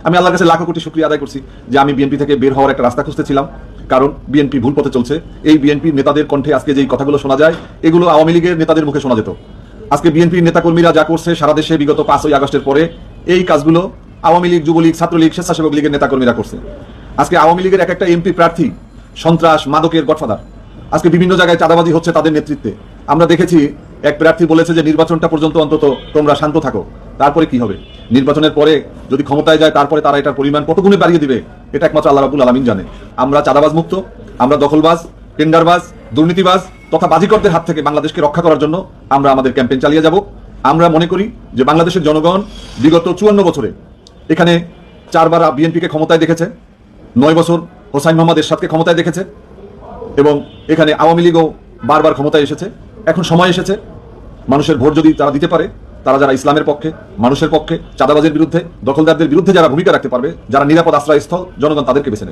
আমি আল্লাহর কাছে লাখো কোটি শুকরিয়া আদায় করছি যে আমি বিএনপি থেকে বের হওয়ার একটা রাস্তা খুঁজতেছিলাম, কারণ বিএনপি ভুল পথে চলছে। এই বিএনপির নেতাদের কণ্ঠে আজকে যেই কথাগুলো শোনা যায়, এগুলো আওয়ামী লীগের নেতাদের মুখে শোনা যেত। আজকে বিএনপির নেতাকর্মীরা যা করছে সারা দেশে বিগত 5ই আগস্টের পরে, এই কাজগুলো আওয়ামী লীগ, যুবলীগ, ছাত্রলীগ, স্বেচ্ছাসেবক লীগের নেতাকর্মীরা করছে। আজকে আওয়ামী লীগের এক একটা এমপি প্রার্থী সন্ত্রাস, মাদকের গডফাদার। আজকে বিভিন্ন জায়গায় চাঁদাবাজি হচ্ছে তাদের নেতৃত্বে। আমরা দেখেছি এক প্রার্থী বলেছে যে নির্বাচনটা পর্যন্ত অন্তত তোমরা শান্ত থাকো, তারপরে কি হবে, নির্বাচনের পরে যদি ক্ষমতায় যায় তারপরে তারা এটার পরিমাণ কত গুণে বাড়িয়ে দিবে, এটা একমাত্র আল্লাহ রাব্বুল আলামিন জানে। আমরা চাঁদাবাজ মুক্ত, আমরা দখলবাজ, টেন্ডারবাজ, দুর্নীতিবাজ তথা বাজিকরদের হাত থেকে বাংলাদেশকে রক্ষা করার জন্য আমরা আমাদের ক্যাম্পেইন চালিয়ে যাব। আমরা মনে করি যে বাংলাদেশের জনগণ বিগত 54 বছরে এখানে 4বার বিএনপিকে ক্ষমতায় দেখেছে, 9 বছর হোসাইন মোহাম্মদ এরশাদকে ক্ষমতায় দেখেছে, এবং এখানে আওয়ামী লীগও বারবার ক্ষমতায় এসেছে। এখন সময় এসেছে মানুষের ভোট যদি তারা দিতে পারে, তারা যারা ইসলামের পক্ষে, মানুষের পক্ষে, চাঁদাবাজের বিরুদ্ধে, দখলদারদের বিরুদ্ধে যারা ভূমিকা রাখতে পারবে, যারা নিরাপদ আশ্রয়স্থল, জনগণ তাদেরকে বেছে নেবে।